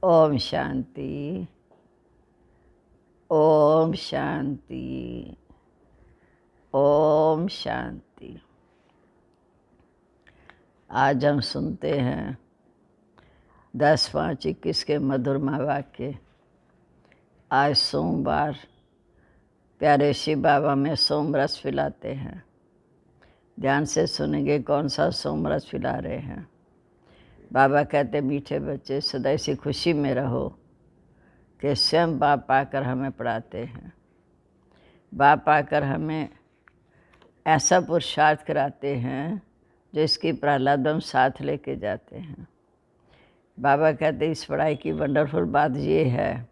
ओम शांति। ओम शांति। ओम शांति। आज हम सुनते हैं 10/5/21 के मधुरमा वाक्य। आज सोमवार प्यारे शिव बाबा में सोम रस पिलाते हैं। ध्यान से सुनेंगे कौन सा सोम रस पिला रहे हैं। बाबा कहते मीठे बच्चे सदा इसी खुशी में रहो कि स्वयं बाप पाकर हमें पढ़ाते हैं। बाप पाकर हमें ऐसा पुरुषार्थ कराते हैं जो इसकी प्रहलाद हम साथ लेके जाते हैं। बाबा कहते इस पढ़ाई की वंडरफुल बात ये है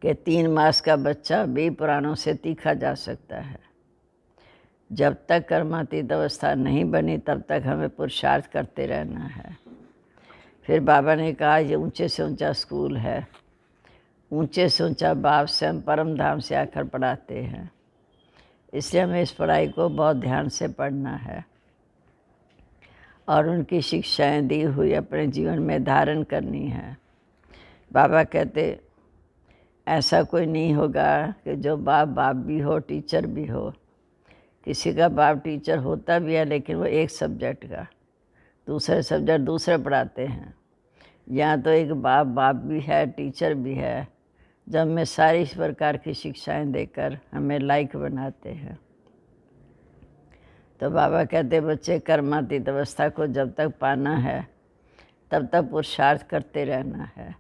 कि 3 मास का बच्चा भी पुराणों से तीखा जा सकता है। जब तक कर्मातीत अवस्था नहीं बनी तब तक हमें पुरुषार्थ करते रहना है। फिर बाबा ने कहा ये ऊंचे से ऊंचा स्कूल है, ऊंचे से ऊंचा बाप स्वयं परम धाम से आकर पढ़ाते हैं। इसलिए हमें इस पढ़ाई को बहुत ध्यान से पढ़ना है और उनकी शिक्षाएं दी हुई अपने जीवन में धारण करनी है। बाबा कहते ऐसा कोई नहीं होगा कि जो बाप भी हो टीचर भी हो। किसी का बाप टीचर होता भी है लेकिन वो एक सब्जेक्ट का, दूसरे सब्जेक्ट दूसरे पढ़ाते हैं। यहाँ तो एक बाप भी है टीचर भी है, जब हमें सारी इस प्रकार की शिक्षाएं देकर हमें लायक बनाते हैं। तो बाबा कहते बच्चे कर्मातीत अवस्था को जब तक पाना है तब तक पुरुषार्थ करते रहना है।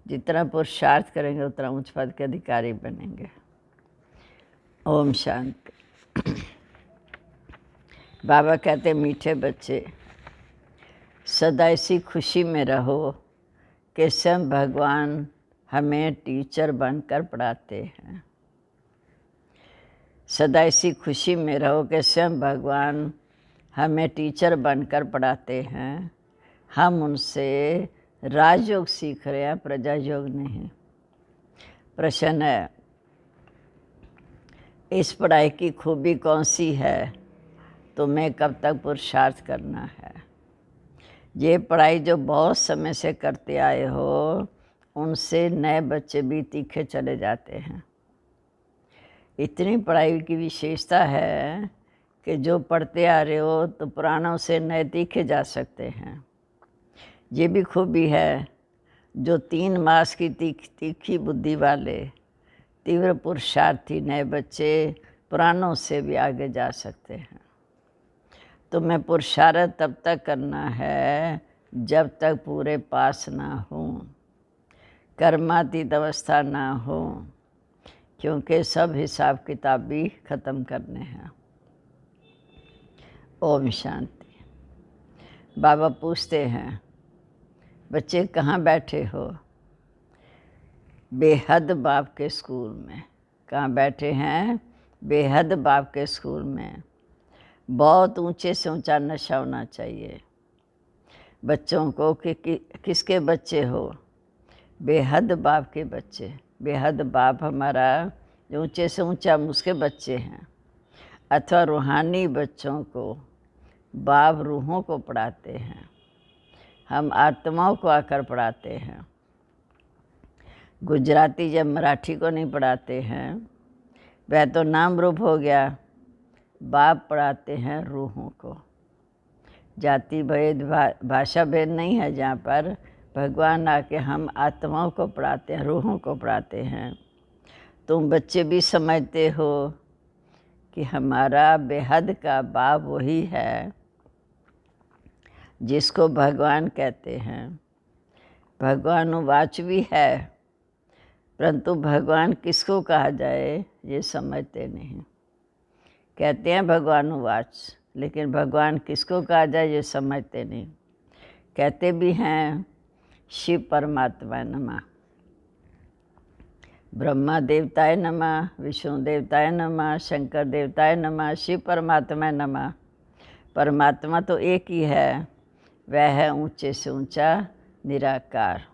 जितना पुरुषार्थ करेंगे उतना उच्च पद के अधिकारी बनेंगे। ओम शांति। बाबा कहते मीठे बच्चे सदा इसी खुशी में रहो कि स्वयं भगवान हमें टीचर बनकर पढ़ाते हैं। सदा इसी खुशी में रहो कि स्वयं भगवान हमें टीचर बनकर पढ़ाते हैं। हम उनसे राजयोग सीख रहे हैं, प्रजा योग नहीं। प्रश्न है इस पढ़ाई की खूबी कौन सी है, तुम्हें कब तक पुरुषार्थ करना है। ये पढ़ाई जो बहुत समय से करते आए हो उनसे नए बच्चे भी तीखे चले जाते हैं। इतनी पढ़ाई की विशेषता है कि जो पढ़ते आ रहे हो तो पुरानों से नए तीखे जा सकते हैं। ये भी खूबी है जो 3 मास की तीखी बुद्धि वाले तीव्र पुरुषार्थी नए बच्चे पुरानों से भी आगे जा सकते हैं। तुम्हें पुरुषार्थ तब तक करना है जब तक पूरे पास ना हो, कर्मातीत अवस्था ना हो, क्योंकि सब हिसाब किताब भी खत्म करने हैं। ओम शांति। बाबा पूछते हैं बच्चे कहाँ बैठे हो। बेहद बाप के स्कूल में। कहाँ बैठे हैं? बेहद बाप के स्कूल में। बहुत ऊंचे से ऊंचा नशा होना चाहिए बच्चों को कि किसके बच्चे हो? बेहद बाप के बच्चे। बेहद बाप हमारा जो ऊंचे से ऊंचा उसके बच्चे हैं। अथवा रूहानी बच्चों को बाप रूहों को पढ़ाते हैं, हम आत्माओं को आकर पढ़ाते हैं। गुजराती जब मराठी को नहीं पढ़ाते हैं वह तो नाम रूप हो गया। बाप पढ़ाते हैं रूहों को। जाति भेद भाषा भेद नहीं है जहाँ पर भगवान आके हम आत्माओं को पढ़ाते हैं, रूहों को पढ़ाते हैं। तुम बच्चे भी समझते हो कि हमारा बेहद का बाप वही है जिसको भगवान कहते हैं। भगवान वाच भी है, परंतु भगवान किसको कहा जाए ये समझते नहीं। कहते हैं भगवान वाच, लेकिन भगवान किसको कहा जाए ये समझते नहीं। कहते भी हैं शिव परमात्मा नमः, ब्रह्मा देवताय नमः, विष्णु देवताय नमः, शंकर देवताय नमः, शिव परमात्मा नमः। परमात्मा तो एक ही है, वह है ऊंचे से ऊंचा निराकार।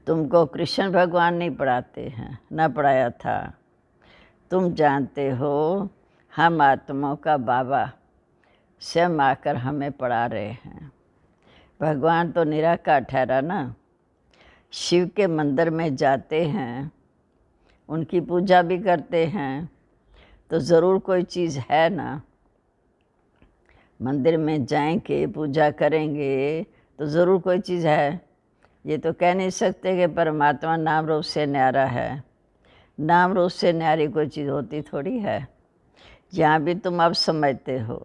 तुमको कृष्ण भगवान नहीं पढ़ाते हैं, न पढ़ाया था। तुम जानते हो हम आत्माओं का बाबा स्वयं आकर हमें पढ़ा रहे हैं। भगवान तो निराकार ठहरा ना। शिव के मंदिर में जाते हैं, उनकी पूजा भी करते हैं, तो ज़रूर कोई चीज़ है ना। मंदिर में जाएंगे, पूजा करेंगे, तो ज़रूर कोई चीज़ है। ये तो कह नहीं सकते कि परमात्मा नाम रूप से न्यारा है। नाम रूप से न्यारी कोई चीज़ होती थोड़ी है। जहाँ भी तुम अब समझते हो,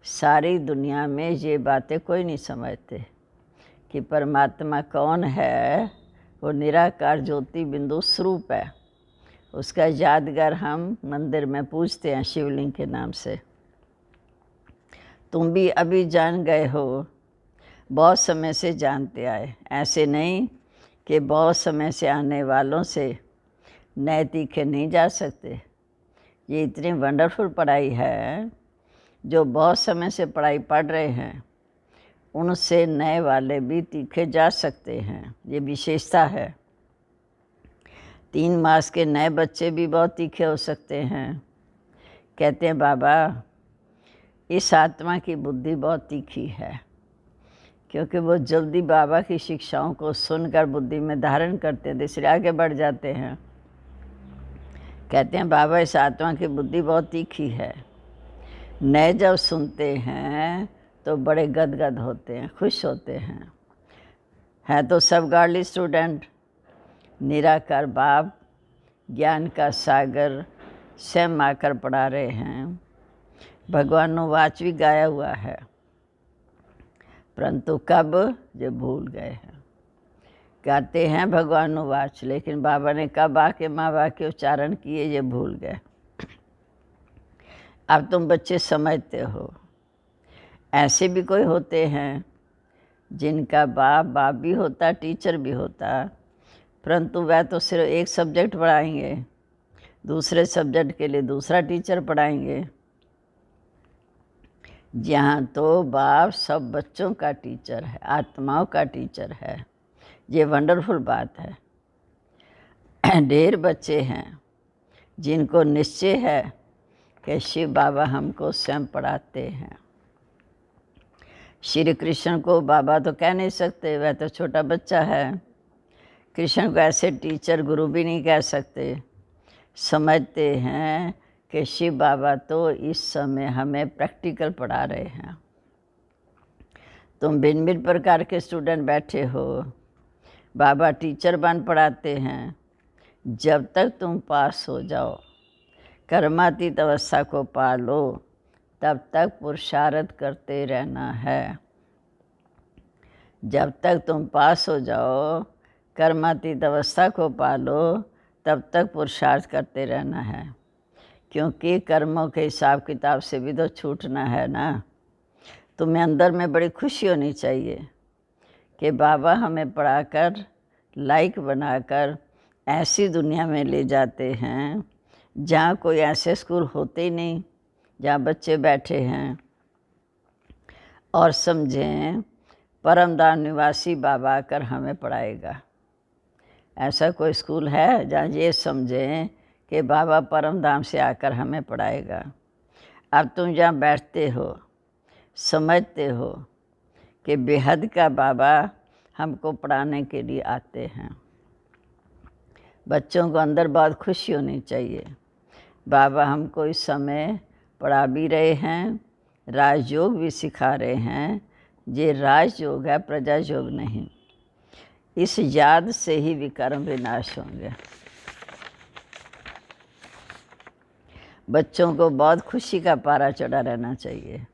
सारी दुनिया में ये बातें कोई नहीं समझते कि परमात्मा कौन है। वो निराकार ज्योति बिंदु स्वरूप है। उसका यादगार हम मंदिर में पूजते हैं शिवलिंग के नाम से। तुम भी अभी जान गए हो, बहुत समय से जानते आए। ऐसे नहीं कि बहुत समय से आने वालों से नए तीखे नहीं जा सकते। ये इतनी वंडरफुल पढ़ाई है, जो बहुत समय से पढ़ाई पढ़ रहे हैं उनसे नए वाले भी तीखे जा सकते हैं। ये विशेषता है। 3 मास के नए बच्चे भी बहुत तीखे हो सकते हैं। कहते हैं बाबा इस आत्मा की बुद्धि बहुत तीखी है, क्योंकि वो जल्दी बाबा की शिक्षाओं को सुनकर बुद्धि में धारण करते हैं, इसलिए आगे बढ़ जाते हैं। कहते हैं बाबा इस आत्मा की बुद्धि बहुत तीखी है। नए जब सुनते हैं तो बड़े गदगद होते हैं, खुश होते हैं तो सब गार्डली स्टूडेंट। निराकार बाप ज्ञान का सागर स्वयं आकर पढ़ा रहे हैं। भगवान ने वाच भी गाया हुआ है, परंतु कब जो भूल गए हैं। गाते हैं भगवान ने वाच, लेकिन बाबा ने कब आके माँ बाप के उच्चारण किए ये भूल गए। अब तुम बच्चे समझते हो। ऐसे भी कोई होते हैं जिनका बाप बाप भी होता, टीचर भी होता, परंतु वह तो सिर्फ एक सब्जेक्ट पढ़ाएंगे, दूसरे सब्जेक्ट के लिए दूसरा टीचर पढ़ाएंगे। जहाँ तो बाप सब बच्चों का टीचर है, आत्माओं का टीचर है। ये वंडरफुल बात है। ढेर बच्चे हैं जिनको निश्चय है कि शिव बाबा हमको स्वयं पढ़ाते हैं। श्री कृष्ण को बाबा तो कह नहीं सकते, वह तो छोटा बच्चा है। कृष्ण को ऐसे टीचर गुरु भी नहीं कह सकते। समझते हैं कि शिव बाबा तो इस समय हमें प्रैक्टिकल पढ़ा रहे हैं। तुम भिन्न भिन्न प्रकार के स्टूडेंट बैठे हो, बाबा टीचर बन पढ़ाते हैं। जब तक तुम पास हो जाओ, कर्मातीत अवस्था को पा लो, तब तक पुरुषार्थ करते रहना है। जब तक तुम पास हो जाओ, कर्मातीत अवस्था को पा लो, तब तक पुरुषार्थ करते रहना है। क्योंकि कर्मों के हिसाब किताब से भी तो छूटना है ना। तुम्हें अंदर में बड़ी खुशी होनी चाहिए कि बाबा हमें पढ़ाकर लायक बनाकर ऐसी दुनिया में ले जाते हैं जहाँ कोई ऐसे स्कूल होते ही नहीं, जहाँ बच्चे बैठे हैं और समझें परमधाम निवासी बाबा आकर हमें पढ़ाएगा। ऐसा कोई स्कूल है जहाँ ये समझें कि बाबा परमधाम से आकर हमें पढ़ाएगा। अब तुम जहाँ बैठते हो, समझते हो कि बेहद का बाबा हमको पढ़ाने के लिए आते हैं। बच्चों को अंदर बहुत खुशी होनी चाहिए। बाबा हमको इस समय पढ़ा भी रहे हैं, राजयोग भी सिखा रहे हैं। ये राजयोग है, प्रजा योग नहीं। इस याद से ही विकर्म विनाश होंगे। बच्चों को बहुत खुशी का पारा चढ़ा रहना चाहिए।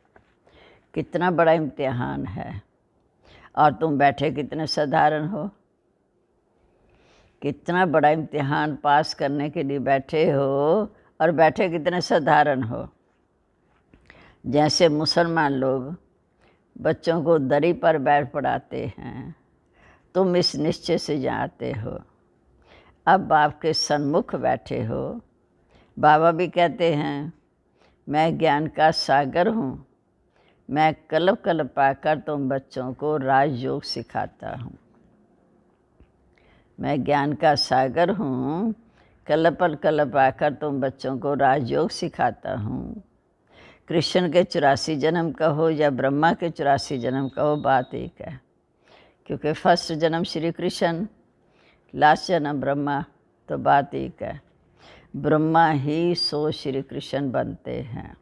कितना बड़ा इम्तिहान है और तुम बैठे कितने साधारण हो। कितना बड़ा इम्तिहान पास करने के लिए बैठे हो और बैठे कितने साधारण हो। जैसे मुसलमान लोग बच्चों को दरी पर बैठ पढ़ाते हैं, तुम इस निश्चय से जाते हो। अब बाप के सन्मुख बैठे हो। बाबा भी कहते हैं मैं ज्ञान का सागर हूँ, मैं कल्प कल्प पाकर तुम बच्चों को राजयोग सिखाता हूँ। मैं ज्ञान का सागर हूँ, कल्प कल्प आकर तुम बच्चों को राजयोग सिखाता हूँ। कृष्ण के 84 जन्म कहो या ब्रह्मा के 84 जन्म कहो, बात एक है। क्योंकि फर्स्ट जन्म श्री कृष्ण, लास्ट जन्म ब्रह्मा, तो बात एक है। ब्रह्मा ही सो श्री कृष्ण बनते हैं।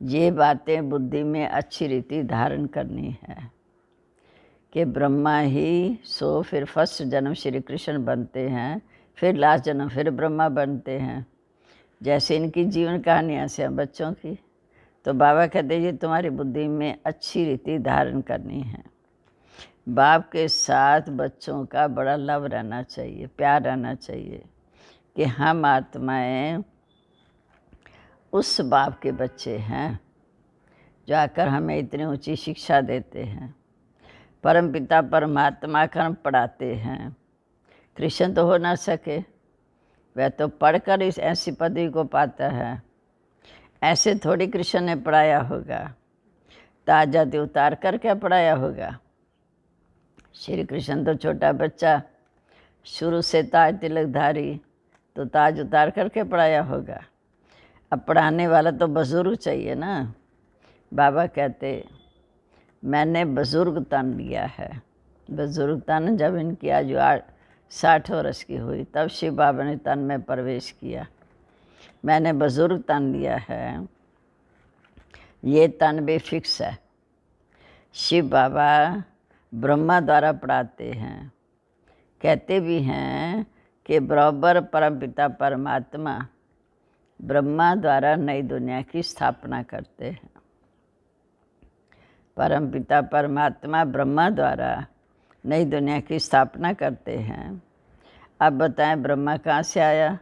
ये बातें बुद्धि में अच्छी रीति धारण करनी है कि ब्रह्मा ही सो, फिर फर्स्ट जन्म श्री कृष्ण बनते हैं, फिर लास्ट जन्म फिर ब्रह्मा बनते हैं। जैसे इनकी जीवन कहानियाँ से हैं बच्चों की, तो बाबा कहते ये तुम्हारी बुद्धि में अच्छी रीति धारण करनी है। बाप के साथ बच्चों का बड़ा लव रहना चाहिए, प्यार रहना चाहिए कि हम आत्माएं उस बाप के बच्चे हैं जो आकर हमें इतनी ऊंची शिक्षा देते हैं। परमपिता परमात्मा का हम पढ़ाते हैं। कृष्ण तो हो ना सके, वह तो पढ़कर इस ऐसी पदवी को पाता है। ऐसे थोड़ी कृष्ण ने पढ़ाया होगा, ताज उतार कर क्या पढ़ाया होगा। श्री कृष्ण तो छोटा बच्चा, शुरू से ताज तिलकधारी, तो ताज उतार करके पढ़ाया होगा। अब पढ़ाने वाला तो बुजुर्ग चाहिए ना। बाबा कहते मैंने बुजुर्ग तन लिया है। बुजुर्ग तन जब इनकी आयु 60 वर्ष की हुई, तब शिव बाबा ने तन में प्रवेश किया। मैंने बुजुर्ग तन लिया है, ये तन भी फिक्स है। शिव बाबा ब्रह्मा द्वारा पढ़ाते हैं। कहते भी हैं कि बराबर परमपिता परमात्मा ब्रह्मा द्वारा नई दुनिया की स्थापना करते हैं। परमपिता परमात्मा ब्रह्मा द्वारा नई दुनिया की स्थापना करते हैं। अब बताएं ब्रह्मा कहाँ से आया,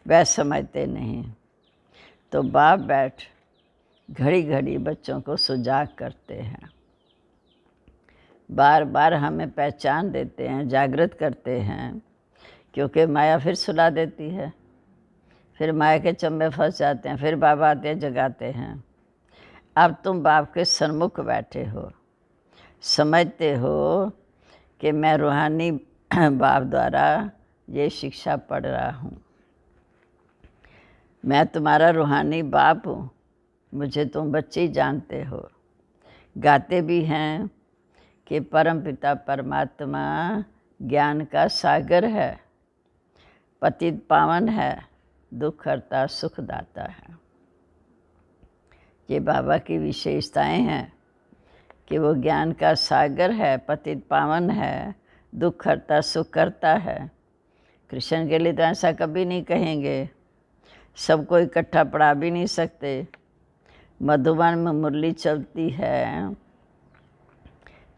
वह समझते नहीं। तो बाप बैठ घड़ी घड़ी बच्चों को सुजाग करते हैं, बार बार हमें पहचान देते हैं, जागृत करते हैं। क्योंकि माया फिर सुला देती है, फिर माया के चंबे फंस जाते हैं, फिर बाबा आते हैं जगाते हैं। अब तुम बाप के सन्मुख बैठे हो, समझते हो कि मैं रूहानी बाप द्वारा ये शिक्षा पढ़ रहा हूँ। मैं तुम्हारा रूहानी बाप हूँ, मुझे तुम बच्चे ही जानते हो। गाते भी हैं कि परमपिता परमात्मा ज्ञान का सागर है, पतित पावन है, दुख हरता सुख दाता है। ये बाबा की विशेषताएं हैं कि वो ज्ञान का सागर है, पतित पावन है, दुख हरता सुख करता है। कृष्ण के लिए तो ऐसा कभी नहीं कहेंगे, सबको इकट्ठा पढ़ा भी नहीं सकते। मधुबन में मुरली चलती है,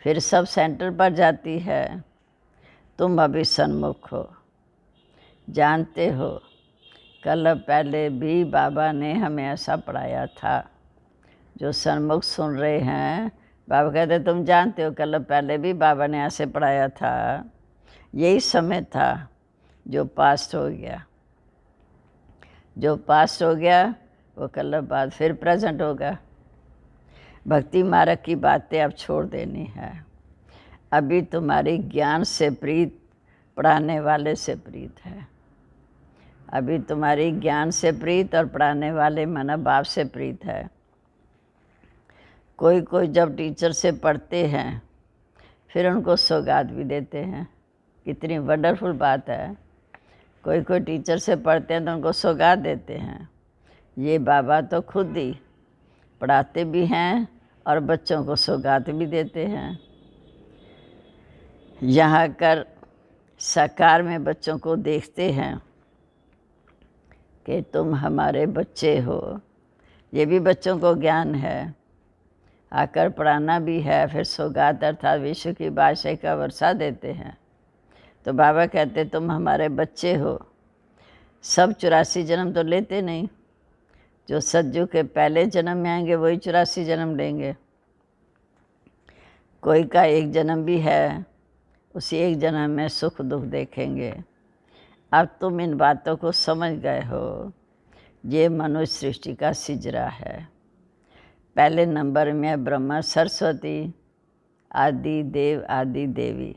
फिर सब सेंटर पर जाती है। तुम अभी सन्मुख हो, जानते हो कल पहले भी बाबा ने हमें ऐसा पढ़ाया था। जो सन्मुख सुन रहे हैं, बाबा कहते तुम जानते हो कल पहले भी बाबा ने ऐसे पढ़ाया था। यही समय था जो पास्ट हो गया। जो पास्ट हो गया वो कल बाद फिर प्रेजेंट होगा। भक्ति मार्ग की बातें अब छोड़ देनी है। अभी तुम्हारी ज्ञान से प्रीत पढ़ाने वाले से प्रीत है। अभी तुम्हारी ज्ञान से प्रीत और पढ़ाने वाले माना बाप से प्रीत है। कोई कोई जब टीचर से पढ़ते हैं फिर उनको सौगात भी देते हैं। कितनी वंडरफुल बात है। कोई कोई टीचर से पढ़ते हैं तो उनको सौगात देते हैं। ये बाबा तो खुद ही पढ़ाते भी हैं और बच्चों को सौगात भी देते हैं। यहाँ कर साकार में बच्चों को देखते हैं कि तुम हमारे बच्चे हो। ये भी बच्चों को ज्ञान है। आकर पढ़ाना भी है, फिर सौगात अर्थात विश्व की बादशाही का वर्षा देते हैं। तो बाबा कहते तुम हमारे बच्चे हो। सब 84 जन्म तो लेते नहीं, जो सज्जू के पहले जन्म में आएंगे वही 84 जन्म लेंगे। कोई का एक जन्म भी है, उसी एक जन्म में सुख दुख देखेंगे। अब तुम इन बातों को समझ गए हो। ये मनुष्य सृष्टि का सिजरा है। पहले नंबर में ब्रह्मा सरस्वती आदि देव आदि देवी,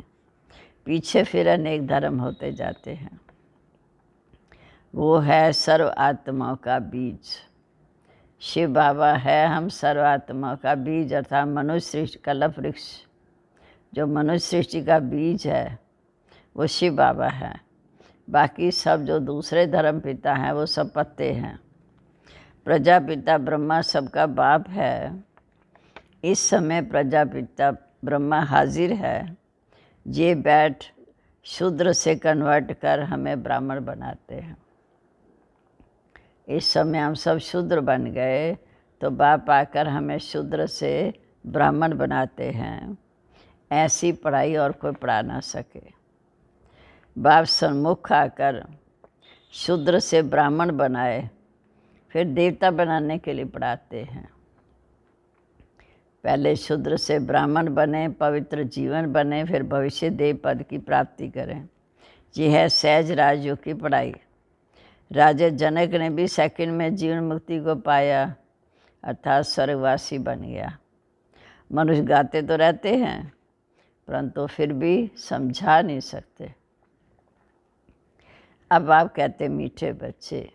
पीछे फिर अनेक धर्म होते जाते हैं। वो है सर्व आत्माओं का बीज। शिव बाबा है हम सर्वात्मा का बीज, अर्थात मनुष्य सृष्टि कल्प वृक्ष। जो मनुष्य सृष्टि का बीज है वो शिव बाबा है। बाकी सब जो दूसरे धर्म पिता हैं वो सब पत्ते हैं। प्रजापिता ब्रह्मा सबका बाप है। इस समय प्रजापिता ब्रह्मा हाजिर है। ये बैठ शूद्र से कन्वर्ट कर हमें ब्राह्मण बनाते हैं। इस समय हम सब शूद्र बन गए तो बाप आकर हमें शूद्र से ब्राह्मण बनाते हैं। ऐसी पढ़ाई और कोई पढ़ा ना सके। बाप सन्मुख आकर शूद्र से ब्राह्मण बनाए, फिर देवता बनाने के लिए पढ़ाते हैं। पहले शूद्र से ब्राह्मण बने, पवित्र जीवन बने, फिर भविष्य देव पद की प्राप्ति करें। ये है सहज राजयोग की पढ़ाई। राजा जनक ने भी सेकंड में जीवन मुक्ति को पाया, अर्थात स्वर्गवासी बन गया। मनुष्य गाते तो रहते हैं परंतु फिर भी समझा नहीं सकते। अब आप कहते मीठे बच्चे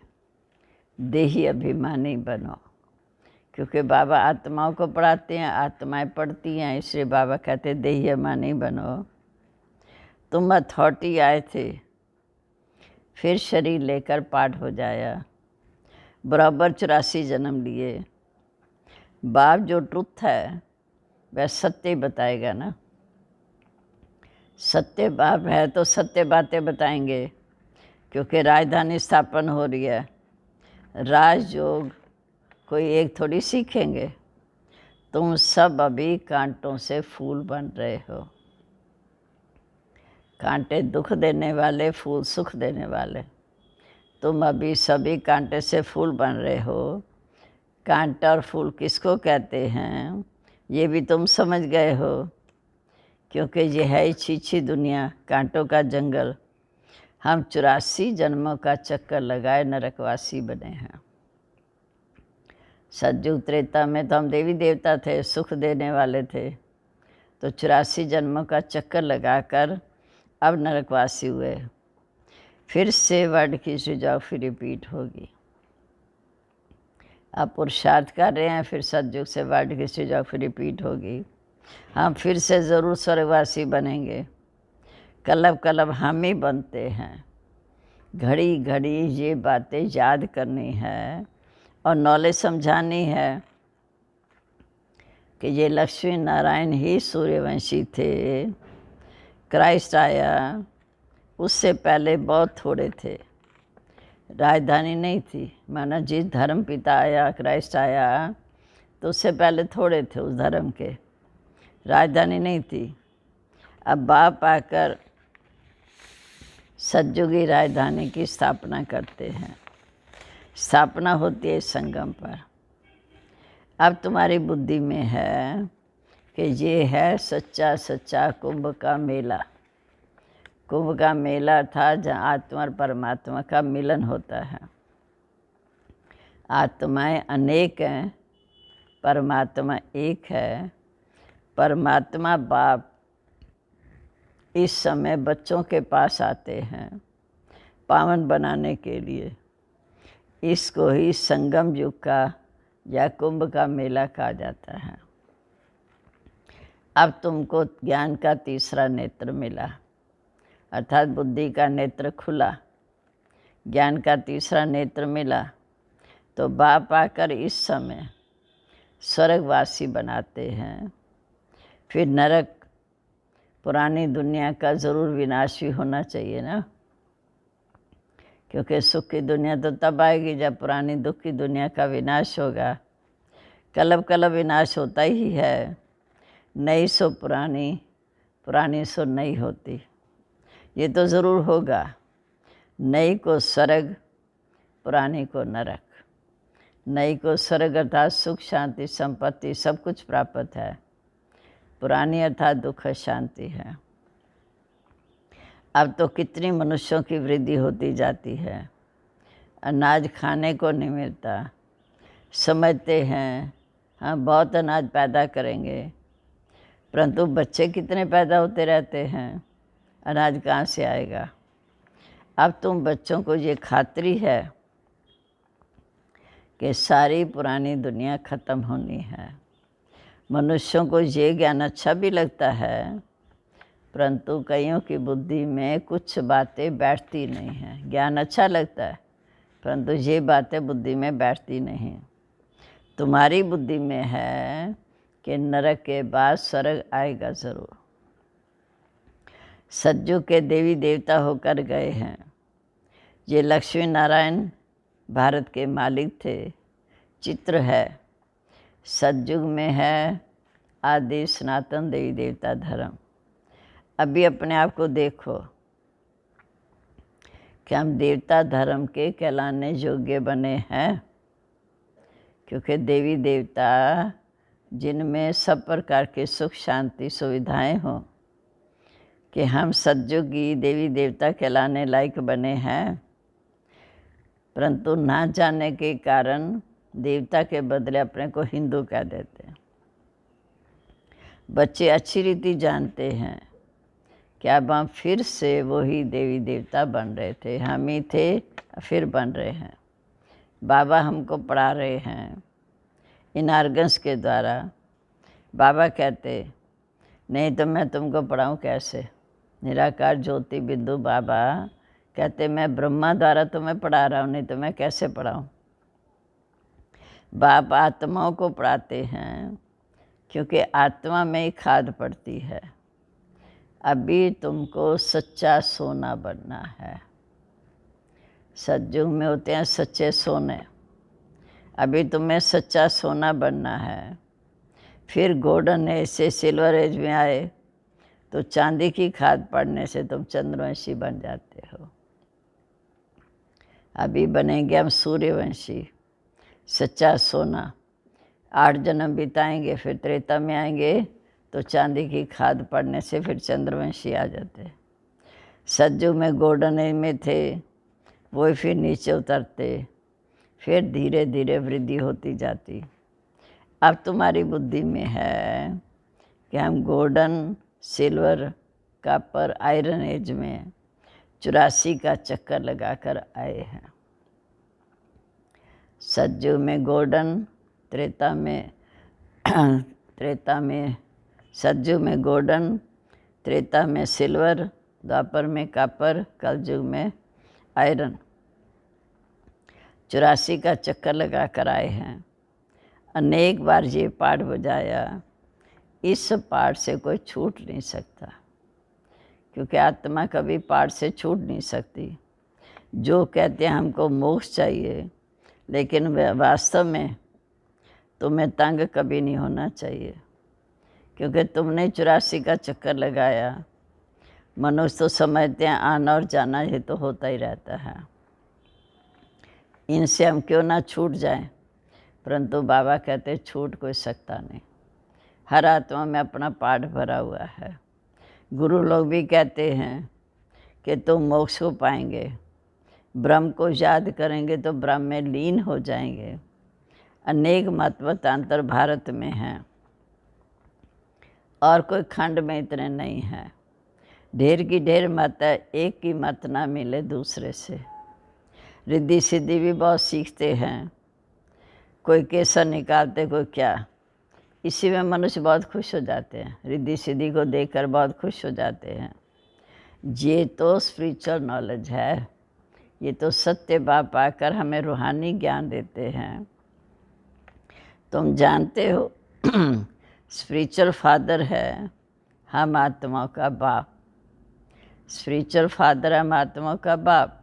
देही अभिमानी बनो, क्योंकि बाबा आत्माओं को पढ़ाते हैं, आत्माएं पढ़ती हैं, इसलिए बाबा कहते देही अभिमानी बनो। तुम अथॉरिटी आए थे, फिर शरीर लेकर पाठ हो जाया, बराबर 84 जन्म लिए। बाप जो ट्रुथ है वह सत्य बताएगा ना। सत्य बाप है तो सत्य बातें बताएंगे, क्योंकि राजधानी स्थापन हो रही है। राजयोग कोई एक थोड़ी सीखेंगे। तुम सब अभी कांटों से फूल बन रहे हो। कांटे दुख देने वाले, फूल सुख देने वाले। तुम अभी सभी कांटे से फूल बन रहे हो। कांटा और फूल किसको कहते हैं ये भी तुम समझ गए हो, क्योंकि ये है ही छीछी दुनिया, कांटों का जंगल। हम 84 जन्मों का चक्कर लगाए नरकवासी बने हैं। सतयुग त्रेता में तो हम देवी देवता थे, सुख देने वाले थे, तो 84 जन्मों का चक्कर लगाकर अब नरकवासी हुए। फिर से वर्ड की सुझाव फिर रिपीट होगी। अब पुरुषार्थ कर रहे हैं, फिर सतयुग से वर्ड की सुझाव फिर रिपीट होगी। हम फिर से ज़रूर स्वर्गवासी बनेंगे। कलब कलब हम ही बनते हैं। घड़ी घड़ी ये बातें याद करनी है और नॉलेज समझानी है कि ये लक्ष्मी नारायण ही सूर्यवंशी थे। क्राइस्ट आया, उससे पहले बहुत थोड़े थे। राजधानी नहीं थी। माना जिस धर्म पिता आया, क्राइस्ट आया, तो उससे पहले थोड़े थे उस धर्म के। राजधानी नहीं थी। अब बाप आकर सतयुगी राजधानी की स्थापना करते हैं। स्थापना होती है संगम पर। अब तुम्हारी बुद्धि में है कि ये है सच्चा सच्चा कुंभ का मेला। कुंभ का मेला था जहाँ आत्मा और परमात्मा का मिलन होता है। आत्माएं अनेक हैं, परमात्मा एक है। परमात्मा बाप इस समय बच्चों के पास आते हैं पावन बनाने के लिए। इसको ही संगम युग का या कुंभ का मेला कहा जाता है। अब तुमको ज्ञान का तीसरा नेत्र मिला, अर्थात बुद्धि का नेत्र खुला, ज्ञान का तीसरा नेत्र मिला। तो बाप आकर इस समय स्वर्गवासी बनाते हैं। फिर नरक, पुरानी दुनिया का ज़रूर विनाश भी होना चाहिए ना, क्योंकि सुख की दुनिया तो तब आएगी जब पुरानी दुख की दुनिया का विनाश होगा। कलब कलब विनाश होता ही है। नई सो पुरानी, पुरानी सो नई होती, ये तो ज़रूर होगा। नई को स्वर्ग, पुरानी को नरक। नई को स्वर्ग अर्थात सुख शांति संपत्ति सब कुछ प्राप्त है। पुरानी अर्थात दुख शांति है। अब तो कितनी मनुष्यों की वृद्धि होती जाती है। अनाज खाने को नहीं मिलता। समझते हैं हाँ बहुत अनाज पैदा करेंगे, परंतु बच्चे कितने पैदा होते रहते हैं, अनाज कहाँ से आएगा। अब तुम बच्चों को ये खातरी है कि सारी पुरानी दुनिया ख़त्म होनी है। मनुष्यों को ये ज्ञान अच्छा भी लगता है, परंतु कईयों की बुद्धि में कुछ बातें बैठती नहीं हैं। ज्ञान अच्छा लगता है, परंतु ये बातें बुद्धि में बैठती नहीं। तुम्हारी बुद्धि में है कि नरक के बाद स्वर्ग आएगा ज़रूर। सतयुग के देवी देवता होकर गए हैं। ये लक्ष्मी नारायण भारत के मालिक थे। चित्र है, सतयुग में है आदि सनातन देवी देवता धर्म। अभी अपने आप को देखो कि हम देवता धर्म के कहलाने योग्य बने हैं, क्योंकि देवी देवता जिनमें सब प्रकार के सुख शांति सुविधाएं हों, कि हम सतयुगी देवी देवता कहलाने लायक बने हैं, परंतु ना जानने के कारण देवता के बदले अपने को हिंदू कह देते हैं। बच्चे अच्छी रीति जानते हैं कि अब हम फिर से वही देवी देवता बन रहे थे, हम ही थे फिर बन रहे हैं। बाबा हमको पढ़ा रहे हैं इन आर्गन्स के द्वारा। बाबा कहते नहीं तो मैं तुमको पढ़ाऊँ कैसे। निराकार ज्योति बिंदु बाबा कहते मैं ब्रह्मा द्वारा तुम्हें पढ़ा रहा हूँ, नहीं तो मैं कैसे पढ़ाऊँ। बाप आत्माओं को पढ़ाते हैं, क्योंकि आत्मा में ही खाद पड़ती है। अभी तुमको सच्चा सोना बनना है। सतयुग में होते हैं सच्चे सोने, अभी तुम्हें सच्चा सोना बनना है। फिर गोल्डन एज से सिल्वर एज में आए तो चांदी की खाद पड़ने से तुम चंद्रवंशी बन जाते हो। अभी बनेंगे हम सूर्यवंशी, सच्चा सोना। 8 जन्म बिताएंगे, फिर त्रेता में आएंगे तो चांदी की खाद पड़ने से फिर चंद्रवंशी आ जाते। सतयुग में गोल्डन एज में थे, वो फिर नीचे उतरते, फिर धीरे धीरे वृद्धि होती जाती। अब तुम्हारी बुद्धि में है कि हम golden silver copper iron age में 84 का चक्कर लगाकर आए हैं। सतयुग में गोल्डन, त्रेता में सतयुग में गोल्डन, त्रेता में सिल्वर, द्वापर में कॉपर, कलयुग में आयरन। 84 का चक्कर लगा कर आए हैं। अनेक बार ये पाठ बजाया, इस पाठ से कोई छूट नहीं सकता, क्योंकि आत्मा कभी पाठ से छूट नहीं सकती। जो कहते हैं हमको मोक्ष चाहिए, लेकिन वास्तव में तुम्हें तंग कभी नहीं होना चाहिए, क्योंकि तुमने 84 का चक्कर लगाया। मनुष्य तो समझते हैं आना और जाना ये तो होता ही रहता है, इनसे हम क्यों ना छूट जाएं। परंतु बाबा कहते छूट कोई सकता नहीं। हर आत्मा में अपना पाठ भरा हुआ है। गुरु लोग भी कहते हैं कि तुम मोक्ष को पाएंगे, ब्रह्म को याद करेंगे तो ब्रह्म में लीन हो जाएंगे। अनेक मत मतांतर भारत में हैं और कोई खंड में इतने नहीं हैं। ढेर की ढेर मत है, एक की मत ना मिले दूसरे से। रिद्धि सिद्धि भी बहुत सीखते हैं, कोई केसर निकालते कोई क्या। इसी में मनुष्य बहुत खुश हो जाते हैं, रिद्धि सिद्धि को देखकर बहुत खुश हो जाते हैं। ये तो स्पिरिचुअल नॉलेज है, ये तो सत्य बाप आकर हमें रूहानी ज्ञान देते हैं। तुम जानते हो स्पिरिचुअल फादर है हम आत्माओं का बाप। स्पिरिचुअल फादर हम आत्माओं का बाप,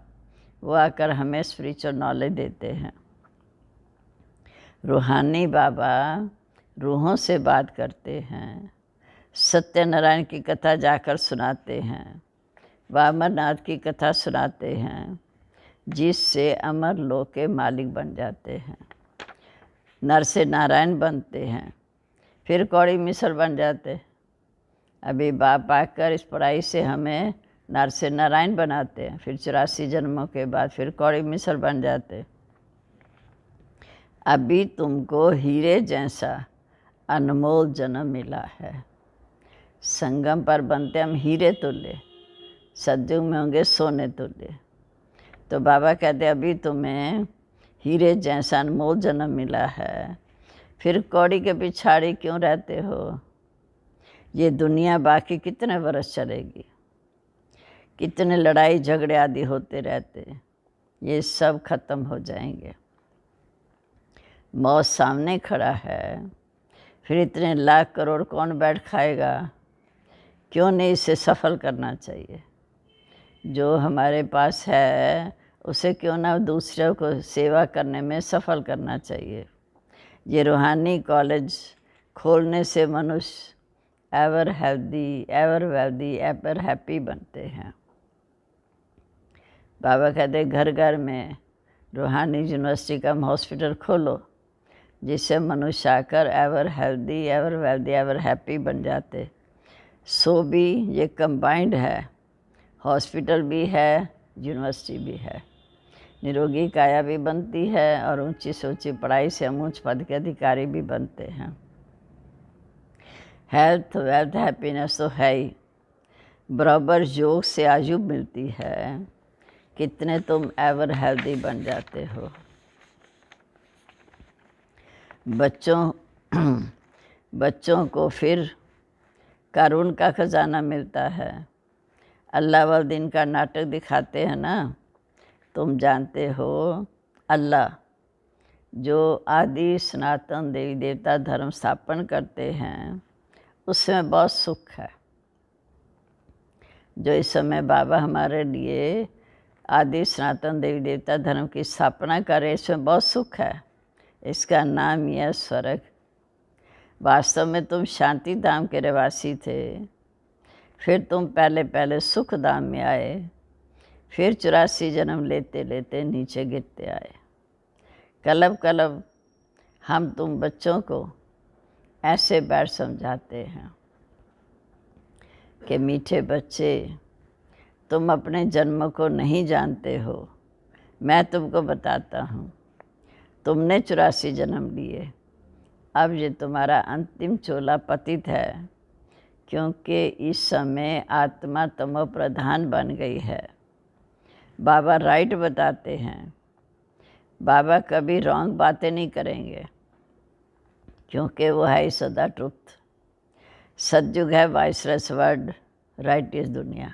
वो आकर हमें स्पिरिचुअल नॉलेज देते हैं। रूहानी बाबा रूहों से बात करते हैं, सत्यनारायण की कथा जाकर सुनाते हैं, वामरनाथ की कथा सुनाते हैं, जिससे अमर लोक के मालिक बन जाते हैं। नर से नारायण बनते हैं, फिर कौड़ी मिसर बन जाते। अभी बाप आकर इस पढ़ाई से हमें नर से नारायण बनाते हैं, फिर 84 जन्मों के बाद फिर कौड़ी मिसर बन जाते। अभी तुमको हीरे जैसा अनमोल जन्म मिला है। संगम पर बनते हम हीरे तुल्य, सतयुग में होंगे सोने तुल्य। तो बाबा कहते अभी तुम्हें हीरे जैसा अनमोल जन्म मिला है, फिर कौड़ी के पिछाड़ी क्यों रहते हो? ये दुनिया बाकी कितने वर्ष चलेगी? कितने लड़ाई झगड़े आदि होते रहते, ये सब खत्म हो जाएंगे। मौत सामने खड़ा है, फिर इतने लाख करोड़ कौन बैठ खाएगा? क्यों नहीं इसे सफल करना चाहिए? जो हमारे पास है उसे क्यों ना दूसरों को सेवा करने में सफल करना चाहिए। ये रूहानी कॉलेज खोलने से मनुष्य ever healthy, ever wealthy, ever happy बनते हैं। बाबा कहते घर घर में रूहानी यूनिवर्सिटी का हॉस्पिटल खोलो, जिससे मनुष्य आकर ever healthy, ever wealthy, ever happy बन जाते। सो भी ये कंबाइंड है, हॉस्पिटल भी है, यूनिवर्सिटी भी है। निरोगी काया भी बनती है और ऊंची से ऊंची पढ़ाई से हम उच्च पद के अधिकारी भी बनते हैं। हेल्थ, वेल्थ, हैप्पीनेस तो है ही, बराबर योग से आयु मिलती है। कितने तुम एवर हेल्दी बन जाते हो। बच्चों को फिर कारून का खजाना मिलता है। अल्लाह वाले दिन का नाटक दिखाते हैं ना, तुम जानते हो अल्लाह जो आदि सनातन देवी देवता धर्म स्थापन करते हैं, उसमें बहुत सुख है। जो इस समय बाबा हमारे लिए आदि सनातन देवी देवता धर्म की स्थापना करे, इसमें बहुत सुख है। इसका नाम यह स्वर्ग। वास्तव में तुम शांति धाम के रहवासी थे, फिर तुम पहले सुख धाम में आए, फिर 84 जन्म लेते लेते नीचे गिरते आए। कलब कलब हम तुम बच्चों को ऐसे बैठ समझाते हैं कि मीठे बच्चे, तुम अपने जन्म को नहीं जानते हो, मैं तुमको बताता हूँ। तुमने 84 जन्म लिए, अब ये तुम्हारा अंतिम चोला पतित है, क्योंकि इस समय आत्मा तमो प्रधान बन गई है। बाबा राइट बताते हैं, बाबा कभी रॉन्ग बातें नहीं करेंगे, क्योंकि वो है सदा ट्रुथ। सतयुग है वाइसरस वर्ड, राइट इस दुनिया।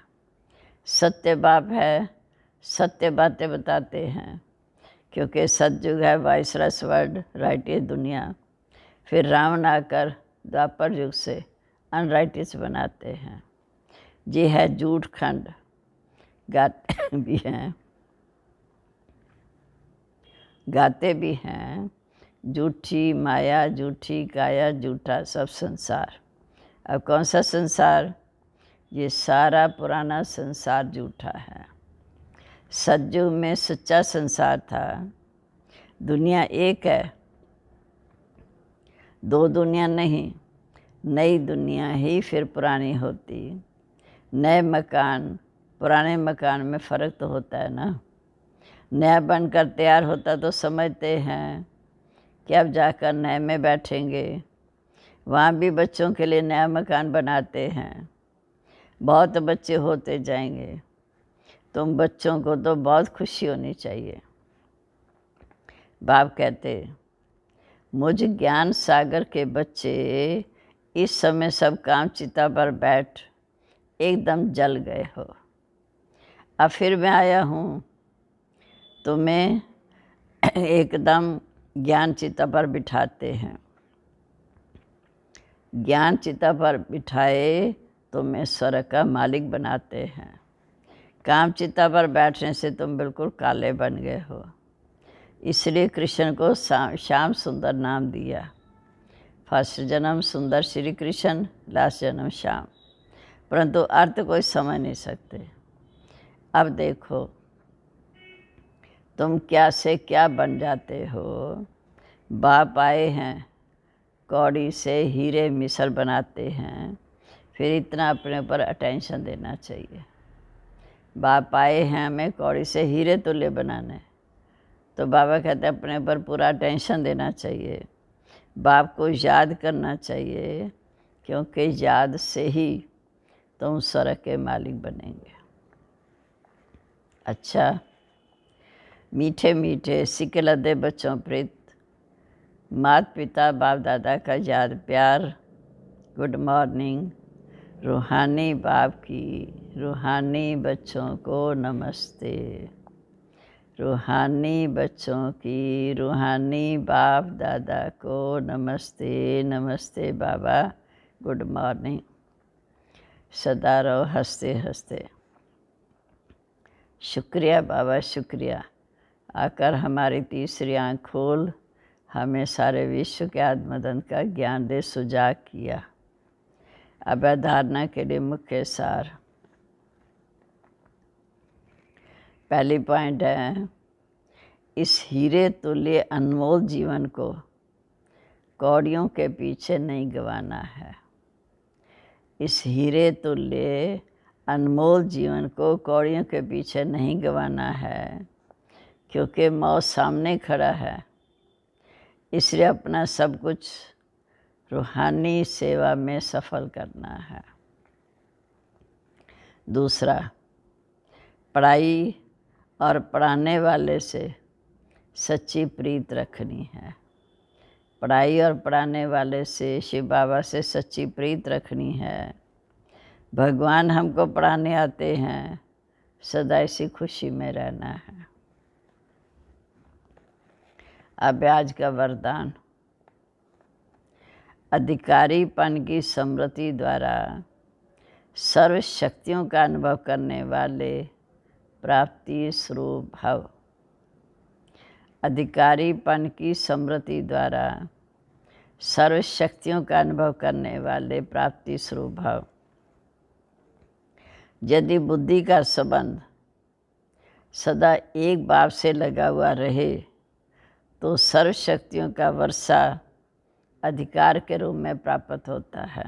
सत्य बाप है, सत्य बातें बताते हैं, क्योंकि सतयुग है वाइसरस वर्ड, राइट इस दुनिया। फिर रावण आकर द्वापर युग से अनराइटिस बनाते हैं। ये है झूठ खंड, गाते भी हैं, गाते भी हैं। झूठी माया, झूठी काया, झूठा सब संसार। अब कौन सा संसार? ये सारा पुराना संसार झूठा है। सतयुग में सच्चा संसार था। दुनिया एक है, दो दुनिया नहीं। नई दुनिया ही फिर पुरानी होती। नए मकान, पुराने मकान में फ़र्क तो होता है ना। नया बनकर तैयार होता तो समझते हैं कि अब जाकर नए में बैठेंगे। वहाँ भी बच्चों के लिए नया मकान बनाते हैं। बहुत बच्चे होते जाएंगे। तुम बच्चों को तो बहुत खुशी होनी चाहिए। बाप कहते, मुझ ज्ञान सागर के बच्चे इस समय सब काम चिता पर बैठ एकदम जल गए हो। अब फिर मैं आया हूँ तुम्हें एकदम ज्ञान चिता पर बिठाते हैं। ज्ञान चिता पर बिठाए तुम्हें स्वर्ग का मालिक बनाते हैं। काम चिता पर बैठने से तुम बिल्कुल काले बन गए हो। इसलिए कृष्ण को श्याम सुंदर नाम दिया। फर्स्ट जन्म सुंदर श्री कृष्ण, लास्ट जन्म श्याम। परंतु अर्थ कोई समझ नहीं सकते। अब देखो तुम क्या से क्या बन जाते हो। बाप आए हैं, कौड़ी से हीरे मिसल बनाते हैं, फिर इतना अपने ऊपर अटेंशन देना चाहिए। बाप आए हैं हमें कौड़ी से हीरे तुल्य बनाने, तो बाबा कहते हैं अपने ऊपर पूरा अटेंशन देना चाहिए। बाप को याद करना चाहिए, क्योंकि याद से ही तुम स्वर्ग के मालिक बनेंगे। अच्छा, मीठे मीठे सिकलदे बच्चों प्रीत, माता पिता बाप दादा का याद प्यार। Good morning. रूहानी बाप की रूहानी बच्चों को नमस्ते। रूहानी बच्चों की रूहानी बाप दादा को नमस्ते। नमस्ते बाबा, गुड मॉर्निंग। सदा रहो हंसते हंसते। शुक्रिया बाबा, शुक्रिया। आकर हमारी तीसरी आँख खोल हमें सारे विश्व के आत्मदन का ज्ञान दे सुजाग किया। अब धारणा के लिए मुख्य सार। पहली पॉइंट है, इस हीरे तुल्य अनमोल जीवन को कौड़ियों के पीछे नहीं गंवाना है। इस हीरे तुल्य अनमोल जीवन को कौड़ियों के पीछे नहीं गंवाना है, क्योंकि मौत सामने खड़ा है। इसलिए अपना सब कुछ रूहानी सेवा में सफल करना है। दूसरा, पढ़ाई और पढ़ाने वाले से सच्ची प्रीत रखनी है। पढ़ाई और पढ़ाने वाले से, शिव बाबा से सच्ची प्रीत रखनी है। भगवान हमको पढ़ाने आते हैं, सदा इसी खुशी में रहना है। अब आज का वरदान। अधिकारीपन की स्मृति द्वारा सर्व शक्तियों का अनुभव करने वाले प्राप्ति स्वरूप भव। अधिकारीपन की स्मृति द्वारा सर्व शक्तियों का अनुभव करने वाले प्राप्ति स्वरूप भव। यदि बुद्धि का संबंध सदा एक बाप से लगा हुआ रहे तो सर्व शक्तियों का वर्षा अधिकार के रूप में प्राप्त होता है।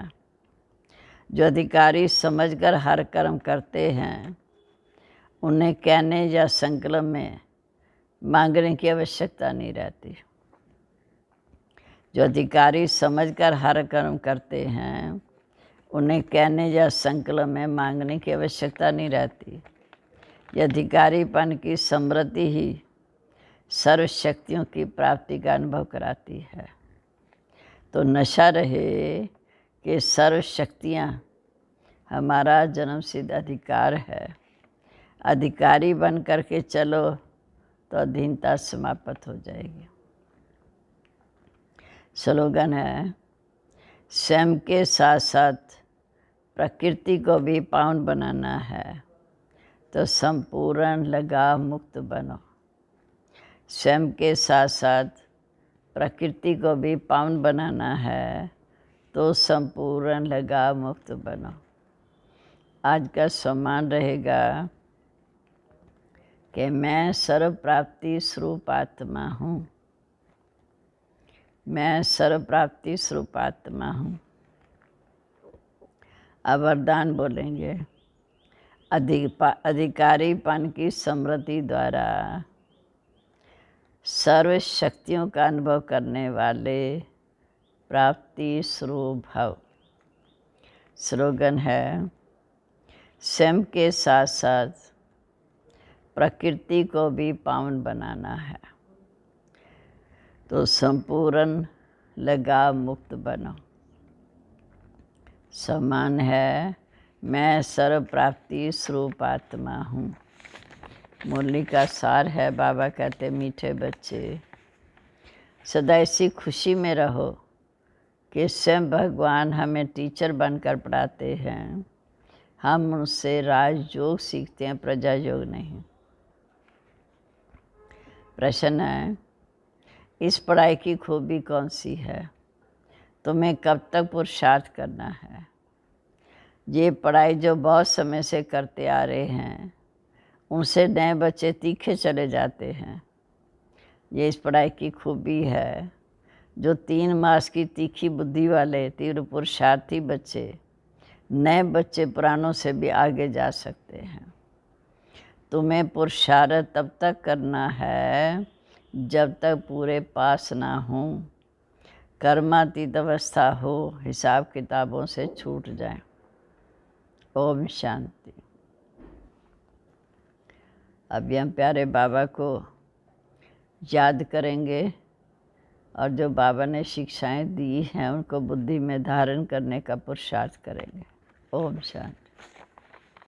जो अधिकारी समझकर हर कर्म करते हैं, उन्हें कहने या संकल्प में मांगने की आवश्यकता नहीं रहती। जो अधिकारी समझकर हर कर्म करते हैं, उन्हें कहने या संकल्प में मांगने की आवश्यकता नहीं रहती। यह अधिकारीपन की समृद्धि ही सर्व शक्तियों की प्राप्ति का अनुभव कराती है। तो नशा रहे कि सर्व शक्तियाँ हमारा जन्मसिद्ध अधिकार है। अधिकारी बन करके चलो तो अधीनता समाप्त हो जाएगी। स्लोगन है, स्वयं के साथ साथ प्रकृति को भी पावन बनाना है तो संपूर्ण लगाव मुक्त बनो। स्वयं के साथ साथ प्रकृति को भी पावन बनाना है तो संपूर्ण लगाव मुक्त बनो। आज का सम्मान रहेगा कि मैं सर्व प्राप्ति स्वरूप आत्मा हूँ। मैं सर्व प्राप्ति स्वरूप आत्मा हूँ। अब वरदान बोलेंगे। अधिकारीपन की समृद्धि द्वारा सर्व शक्तियों का अनुभव करने वाले प्राप्ति स्वरूप भव। स्लोगन है, स्वयं के साथ साथ प्रकृति को भी पावन बनाना है तो संपूर्ण लगाव मुक्त बनो। समान है, मैं सर्व प्राप्ति स्वरूप आत्मा हूँ। मुरली का सार है, बाबा कहते मीठे बच्चे सदा इसी खुशी में रहो कि स्वयं भगवान हमें टीचर बनकर पढ़ाते हैं। हम उनसे राजयोग सीखते हैं, प्रजा योग नहीं। प्रश्न है, इस पढ़ाई की खूबी कौन सी है? तुम्हें कब तक पुरुषार्थ करना है? ये पढ़ाई जो बहुत समय से करते आ रहे हैं, उनसे नए बच्चे तीखे चले जाते हैं। ये इस पढ़ाई की खूबी है। जो 3 मास की तीखी बुद्धि वाले तीव्र पुरुषार्थी बच्चे, नए बच्चे पुरानों से भी आगे जा सकते हैं। तुम्हें पुरुषार्थ तब तक करना है जब तक पूरे पास ना हो, कर्मातीत अवस्था हो, हिसाब किताबों से छूट जाए। ओम शांति। अभी हम प्यारे बाबा को याद करेंगे और जो बाबा ने शिक्षाएं दी हैं उनको बुद्धि में धारण करने का पुरुषार्थ करेंगे। ओम शांति।